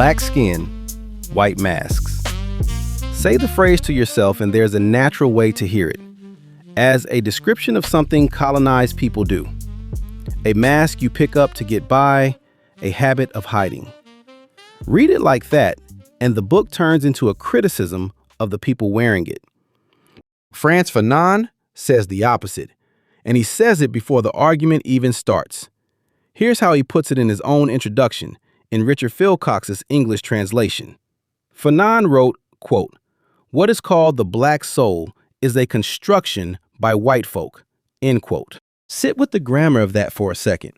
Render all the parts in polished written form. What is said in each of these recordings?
Black skin, white masks. Say the phrase to yourself and there's a natural way to hear it, as a description of something colonized people do. A mask you pick up to get by, a habit of hiding. Read it like that, and the book turns into a criticism of the people wearing it. Frantz Fanon says the opposite, and he says it before the argument even starts. Here's how he puts it in his own introduction in Richard Philcox's English translation. Fanon wrote, quote, "What is called the black soul is a construction by white folk," end quote. Sit with the grammar of that for a second.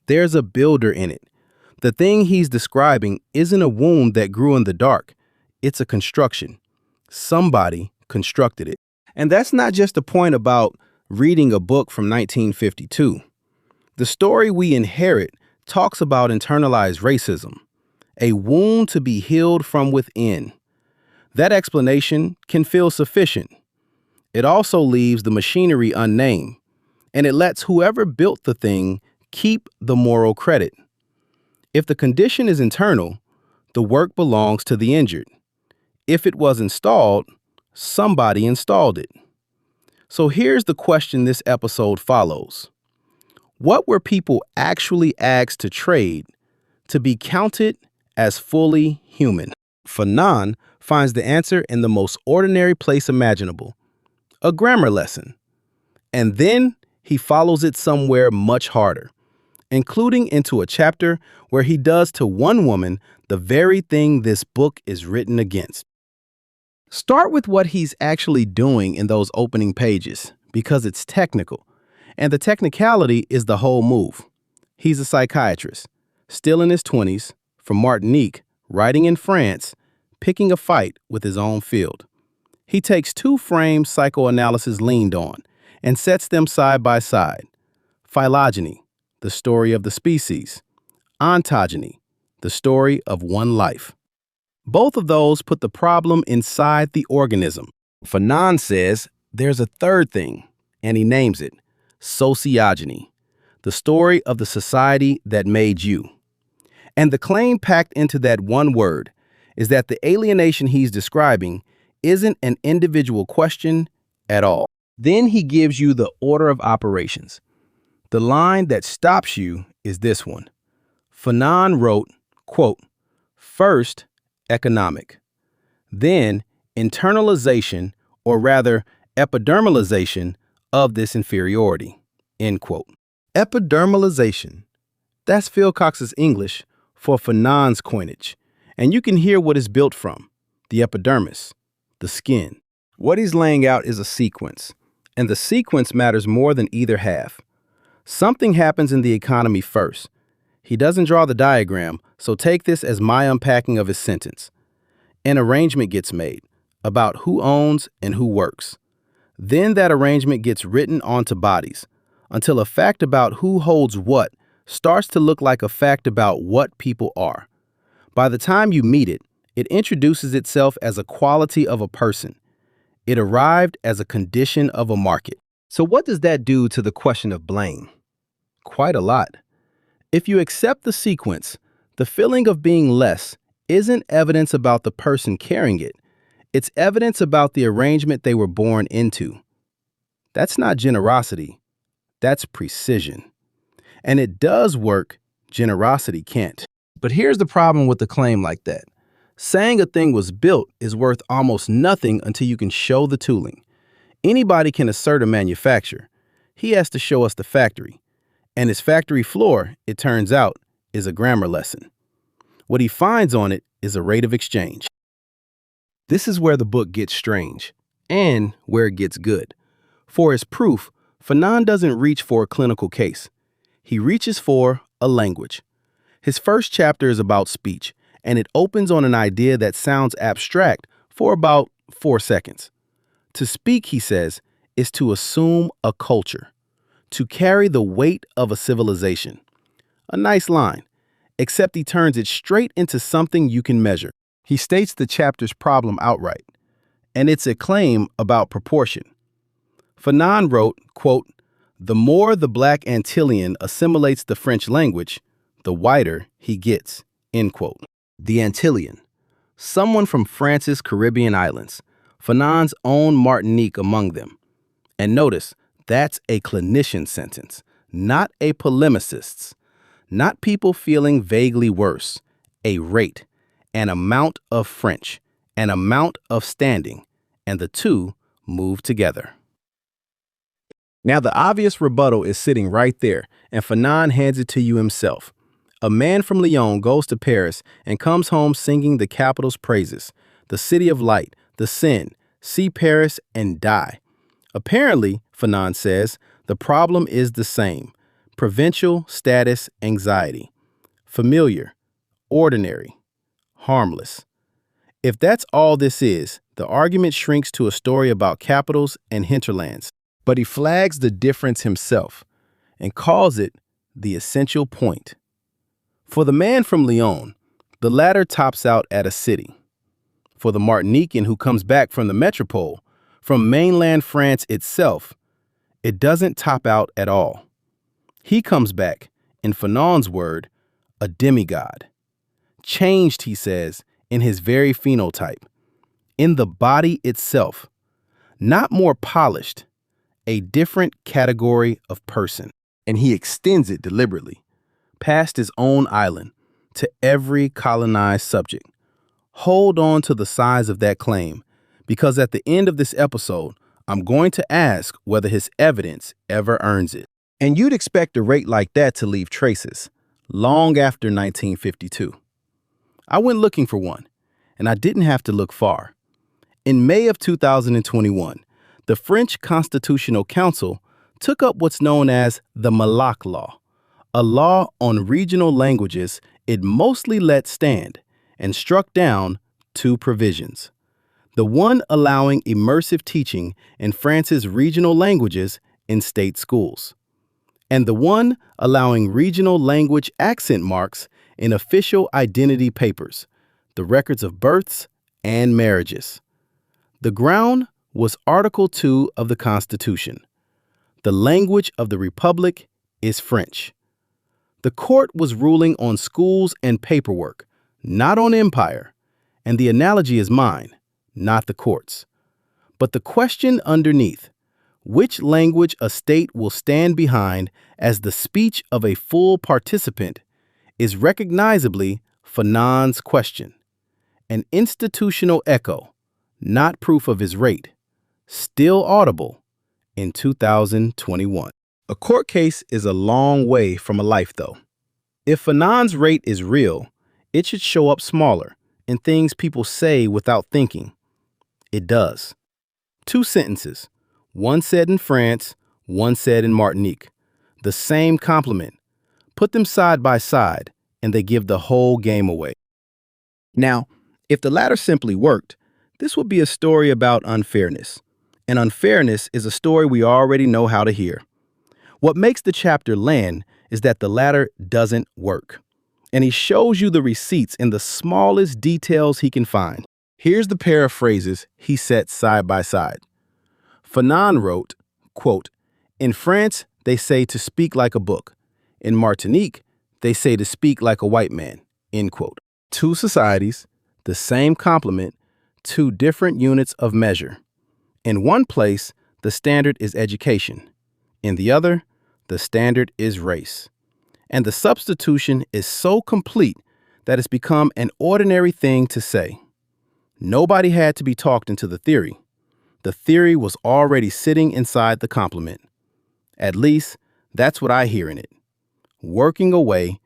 There's a builder in it. The thing he's describing isn't a wound that grew in the dark. It's a construction. Somebody constructed it. And that's not just a point about reading a book from 1952. The story we inherit talks about internalized racism, a wound to be healed from within. That explanation can feel sufficient. It also leaves the machinery unnamed, and it lets whoever built the thing keep the moral credit. If the condition is internal, the work belongs to the injured. If it was installed, somebody installed it. So here's the question this episode follows. What were people actually asked to trade to be counted as fully human? Fanon finds the answer in the most ordinary place imaginable, a grammar lesson. And then he follows it somewhere much harder, including into a chapter where he does to one woman the very thing this book is written against. Start with what he's actually doing in those opening pages, because it's technical. And the technicality is the whole move. He's a psychiatrist, still in his 20s, from Martinique, writing in France, picking a fight with his own field. He takes two frames psychoanalysis leaned on and sets them side by side. Phylogeny, the story of the species. Ontogeny, the story of one life. Both of those put the problem inside the organism. Fanon says there's a third thing, and he names it sociogeny, the story of the society that made you. And the claim packed into that one word is that the alienation he's describing isn't an individual question at all. Then he gives you the order of operations. The line that stops you is this one. Fanon wrote, quote, "First, economic, then internalization, or rather epidermalization of this inferiority," end quote. Epidermalization. That's Philcox's English for Fanon's coinage. And you can hear what it's built from, the epidermis, the skin. What he's laying out is a sequence, and the sequence matters more than either half. Something happens in the economy first. He doesn't draw the diagram, so take this as my unpacking of his sentence. An arrangement gets made about who owns and who works. Then that arrangement gets written onto bodies until a fact about who holds what starts to look like a fact about what people are. By the time you meet it, it introduces itself as a quality of a person. It arrived as a condition of a market. So what does that do to the question of blame? Quite a lot. If you accept the sequence, the feeling of being less isn't evidence about the person carrying it. It's evidence about the arrangement they were born into. That's not generosity. That's precision. And it does work. Generosity can't. But here's the problem with a claim like that. Saying a thing was built is worth almost nothing until you can show the tooling. Anybody can assert a manufacturer. He has to show us the factory. And his factory floor, it turns out, is a grammar lesson. What he finds on it is a rate of exchange. This is where the book gets strange, and where it gets good. For his proof, Fanon doesn't reach for a clinical case. He reaches for a language. His first chapter is about speech, and it opens on an idea that sounds abstract for about 4 seconds. To speak, he says, is to assume a culture, to carry the weight of a civilization. A nice line, except he turns it straight into something you can measure. He states the chapter's problem outright, and it's a claim about proportion. Fanon wrote, quote, "The more the Black Antillean assimilates the French language, the whiter he gets," end quote. The Antillean, someone from France's Caribbean islands, Fanon's own Martinique among them. And notice, that's a clinician sentence, not a polemicist's, not people feeling vaguely worse, a rate, an amount of French, an amount of standing, and the two move together. Now, the obvious rebuttal is sitting right there, and Fanon hands it to you himself. A man from Lyon goes to Paris and comes home singing the capital's praises, the city of light, the Seine, see Paris and die. Apparently, Fanon says, the problem is the same: provincial status anxiety. Familiar, ordinary, harmless. If that's all this is, the argument shrinks to a story about capitals and hinterlands. But he flags the difference himself and calls it the essential point. For the man from Lyon, the latter tops out at a city. For the Martinican who comes back from the metropole, from mainland France itself, it doesn't top out at all. He comes back, in Fanon's word, a demigod. Changed, he says, in his very phenotype, in the body itself, not more polished, a different category of person. And he extends it deliberately, past his own island, to every colonized subject. Hold on to the size of that claim, because at the end of this episode, I'm going to ask whether his evidence ever earns it. And you'd expect a rate like that to leave traces, long after 1952. I went looking for one, and I didn't have to look far. In May of 2021, the French Constitutional Council took up what's known as the Mayotte Law, a law on regional languages it mostly let stand, and struck down two provisions. The one allowing immersive teaching in France's regional languages in state schools, and the one allowing regional language accent marks in official identity papers, the records of births and marriages. The ground was Article 2 of the Constitution. The language of the Republic is French. The court was ruling on schools and paperwork, not on empire, and the analogy is mine, not the court's. But the question underneath, which language a state will stand behind as the speech of a full participant, is recognizably Fanon's question, an institutional echo, not proof of his rate, still audible in 2021. A court case is a long way from a life, though. If Fanon's rate is real, it should show up smaller in things people say without thinking. It does. Two sentences, one said in France, one said in Martinique. The same compliment. Put them side by side, and they give the whole game away. Now, if the latter simply worked, this would be a story about unfairness. And unfairness is a story we already know how to hear. What makes the chapter land is that the latter doesn't work. And he shows you the receipts in the smallest details he can find. Here's the pair of phrases he sets side by side. Fanon wrote, quote, "In France, they say to speak like a book. In Martinique, they say to speak like a white man," end quote. Two societies, the same compliment, two different units of measure. In one place, the standard is education. In the other, the standard is race. And the substitution is so complete that it's become an ordinary thing to say. Nobody had to be talked into the theory. The theory was already sitting inside the compliment. At least, that's what I hear in it. Working away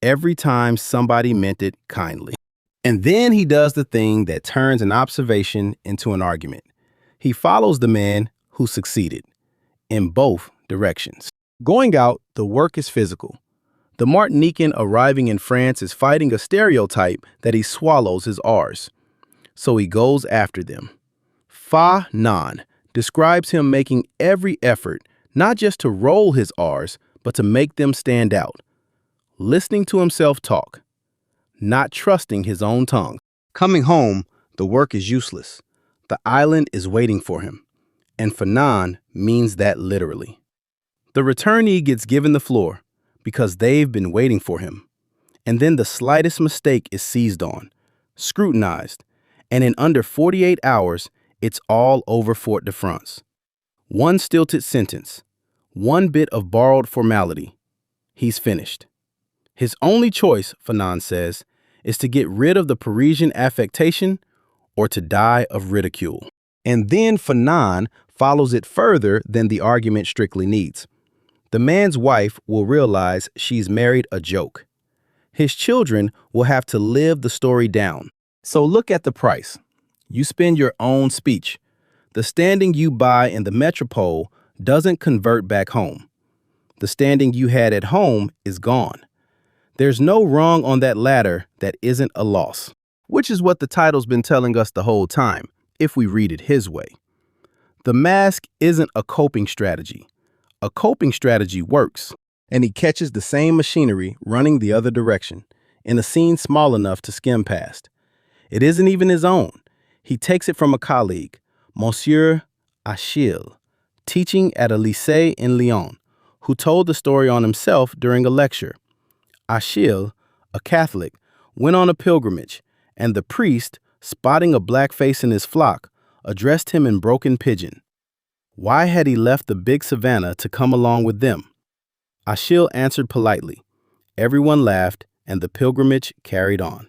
every time somebody meant it kindly. And then he does the thing that turns an observation into an argument. He follows the man who succeeded in both directions. Going out, the work is physical. The Martinican arriving in France is fighting a stereotype that he swallows his R's. So he goes after them. Fanon describes him making every effort not just to roll his R's, but to make them stand out. Listening to himself talk, not trusting his own tongue. Coming home, the work is useless. The island is waiting for him. And Fanon means that literally. The returnee gets given the floor because they've been waiting for him. And then the slightest mistake is seized on, scrutinized, and in under 48 hours, it's all over Fort de France. One stilted sentence, one bit of borrowed formality. He's finished. His only choice, Fanon says, is to get rid of the Parisian affectation or to die of ridicule. And then Fanon follows it further than the argument strictly needs. The man's wife will realize she's married a joke. His children will have to live the story down. So look at the price. You spend your own speech. The standing you buy in the metropole doesn't convert back home. The standing you had at home is gone. There's no wrong on that ladder that isn't a loss, which is what the title's been telling us the whole time, if we read it his way. The mask isn't a coping strategy. A coping strategy works, and he catches the same machinery running the other direction in a scene small enough to skim past. It isn't even his own. He takes it from a colleague, Monsieur Achille, teaching at a lycée in Lyon, who told the story on himself during a lecture. Achille, a Catholic, went on a pilgrimage, and the priest, spotting a black face in his flock, addressed him in broken pidgin. Why had he left the big savannah to come along with them? Achille answered politely. Everyone laughed, and the pilgrimage carried on.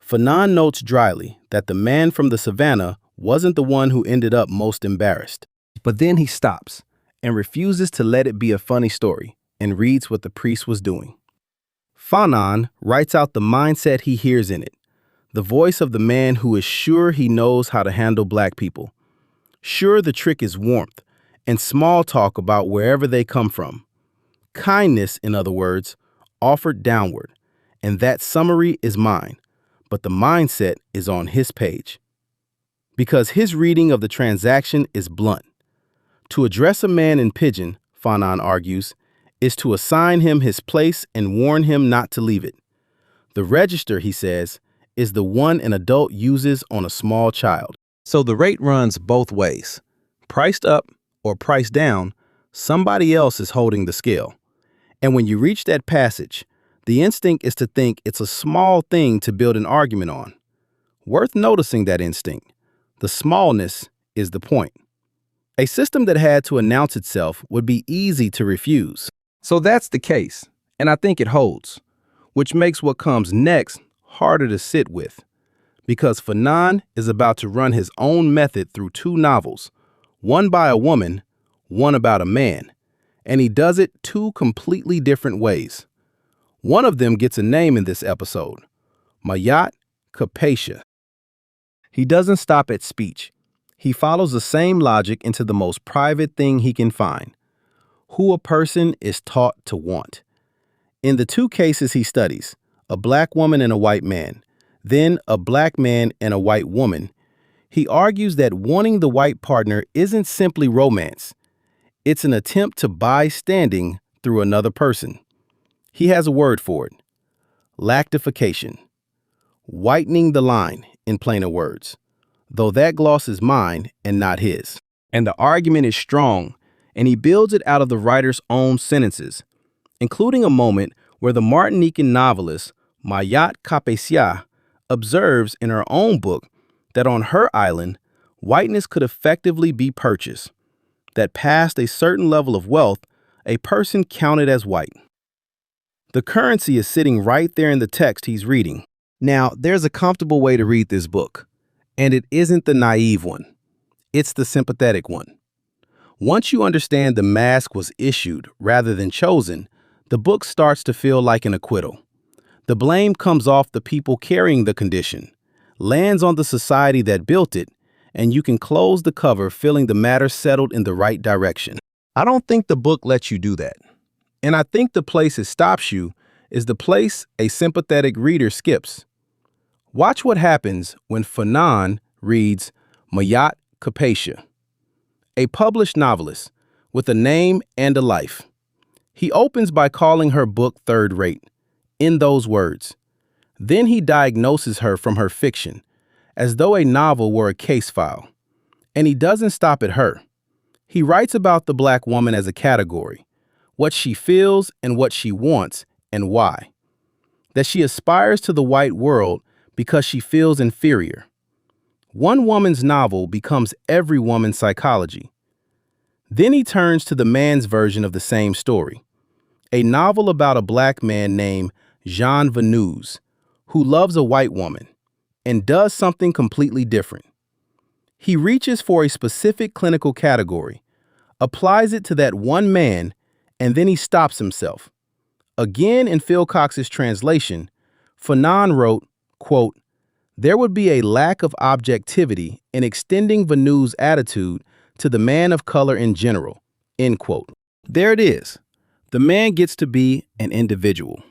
Fanon notes dryly that the man from the savannah wasn't the one who ended up most embarrassed. But then he stops and refuses to let it be a funny story and reads what the priest was doing. Fanon writes out the mindset he hears in it, the voice of the man who is sure he knows how to handle black people. Sure, the trick is warmth and small talk about wherever they come from. Kindness, in other words, offered downward, and that summary is mine, but the mindset is on his page. Because his reading of the transaction is blunt. To address a man in pidgin, Fanon argues, is to assign him his place and warn him not to leave it. The register, he says, is the one an adult uses on a small child. So the rate runs both ways. Priced up or priced down, somebody else is holding the scale. And when you reach that passage, the instinct is to think it's a small thing to build an argument on. Worth noticing that instinct. The smallness is the point. A system that had to announce itself would be easy to refuse. So that's the case, and I think it holds, which makes what comes next harder to sit with. Because Fanon is about to run his own method through two novels, one by a woman, one about a man, and he does it two completely different ways. One of them gets a name in this episode, Mayotte Capecia. He doesn't stop at speech. He follows the same logic into the most private thing he can find, who a person is taught to want. In the two cases he studies, a black woman and a white man, then a black man and a white woman, he argues that wanting the white partner isn't simply romance. It's an attempt to buy standing through another person. He has a word for it, lactification, whitening the line, in plainer words, though that gloss is mine and not his. And the argument is strong, and he builds it out of the writer's own sentences, including a moment where the Martinican novelist Mayotte Capecia observes in her own book that on her island, whiteness could effectively be purchased, that past a certain level of wealth, a person counted as white. The currency is sitting right there in the text he's reading. Now, there's a comfortable way to read this book, and it isn't the naive one. It's the sympathetic one. Once you understand the mask was issued rather than chosen, the book starts to feel like an acquittal. The blame comes off the people carrying the condition, lands on the society that built it, and you can close the cover feeling the matter settled in the right direction. I don't think the book lets you do that. And I think the place it stops you is the place a sympathetic reader skips. Watch what happens when Fanon reads Mayotte Capecia, a published novelist with a name and a life. He opens by calling her book third-rate, in those words. Then he diagnoses her from her fiction, as though a novel were a case file. And he doesn't stop at her. He writes about the black woman as a category, what she feels and what she wants and why. that she aspires to the white world because she feels inferior. One woman's novel becomes every woman's psychology. Then he turns to the man's version of the same story, a novel about a black man named Jean Venus, who loves a white woman and does something completely different. He reaches for a specific clinical category, applies it to that one man, and then he stops himself. Again, in Phil Cox's translation, Fanon wrote, quote, "There would be a lack of objectivity in extending Venus' attitude to the man of color in general," end quote. There it is. The man gets to be an individual.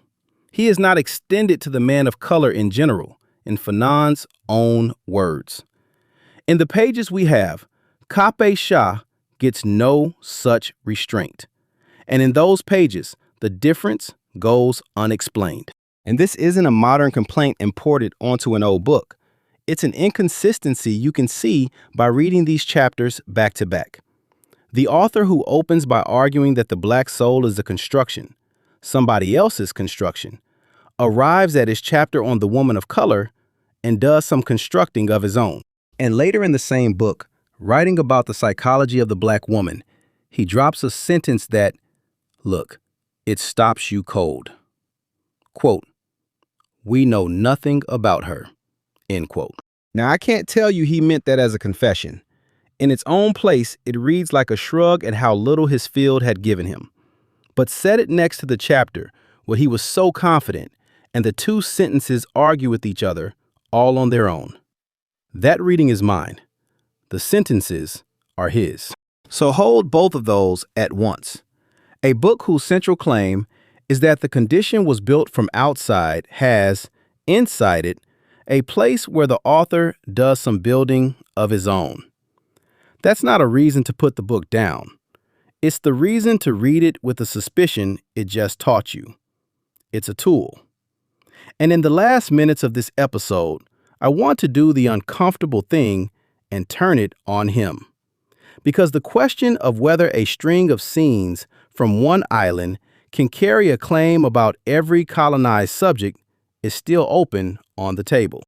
He is not extended to the man of color in general, in Fanon's own words. In the pages we have, Capecia gets no such restraint. And in those pages, the difference goes unexplained. And this isn't a modern complaint imported onto an old book. It's an inconsistency you can see by reading these chapters back to back. The author, who opens by arguing that the black soul is a construction, somebody else's construction, arrives at his chapter on the woman of color and does some constructing of his own. And later in the same book, writing about the psychology of the black woman, he drops a sentence that, look, it stops you cold. Quote, "We know nothing about her," end quote. Now, I can't tell you he meant that as a confession. In its own place, it reads like a shrug at how little his field had given him. But set it next to the chapter where he was so confident, and the two sentences argue with each other, all on their own. That reading is mine. The sentences are his. So hold both of those at once. A book whose central claim is that the condition was built from outside has, inside it, a place where the author does some building of his own. That's not a reason to put the book down. It's the reason to read it with the suspicion it just taught you. It's a tool. And in the last minutes of this episode, I want to do the uncomfortable thing and turn it on him. Because the question of whether a string of scenes from one island can carry a claim about every colonized subject is still open on the table.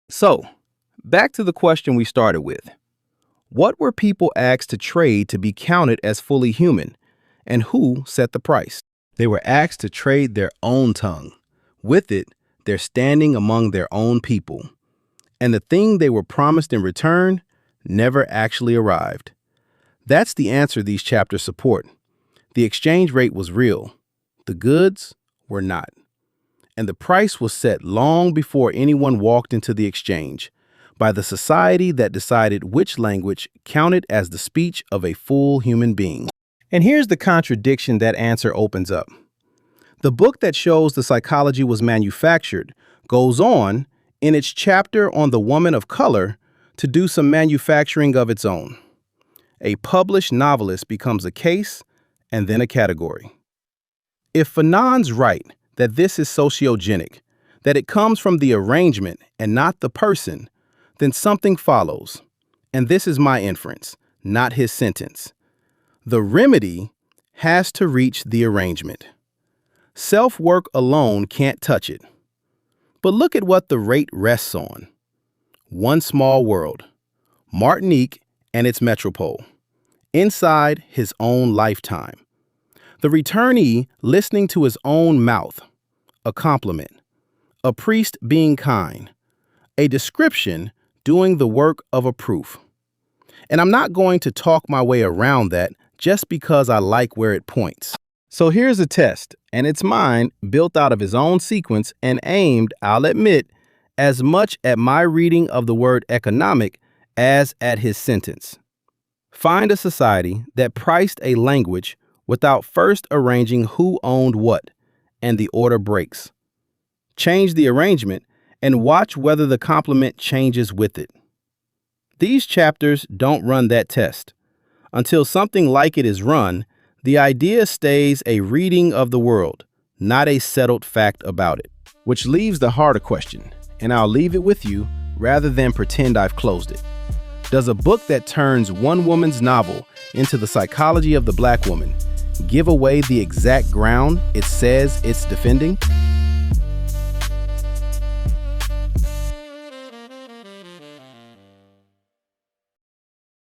So, back to the question we started with. What were people asked to trade to be counted as fully human, and who set the price? They were asked to trade their own tongue. With it, their standing among their own people. And the thing they were promised in return never actually arrived. That's the answer these chapters support. The exchange rate was real. The goods were not. And the price was set long before anyone walked into the exchange, by the society that decided which language counted as the speech of a full human being. And here's the contradiction that answer opens up. The book that shows the psychology was manufactured goes on, in its chapter on the woman of color, to do some manufacturing of its own. A published novelist becomes a case and then a category. If Fanon's right that this is sociogenic, that it comes from the arrangement and not the person, then something follows. And this is my inference, not his sentence. The remedy has to reach the arrangement. Self-work alone can't touch it. But look at what the rate rests on. One small world, Martinique and its metropole, inside his own lifetime. The returnee listening to his own mouth, a compliment, a priest being kind, a description doing the work of a proof. And I'm not going to talk my way around that just because I like where it points. So here's a test, and it's mine, built out of his own sequence and aimed, I'll admit, as much at my reading of the word economic as at his sentence. Find a society that priced a language without first arranging who owned what, and the order breaks. Change the arrangement and watch whether the complement changes with it. These chapters don't run that test. Until something like it is run, the idea stays a reading of the world, not a settled fact about it. Which leaves the harder question, and I'll leave it with you rather than pretend I've closed it. Does a book that turns one woman's novel into the psychology of the black woman give away the exact ground it says it's defending?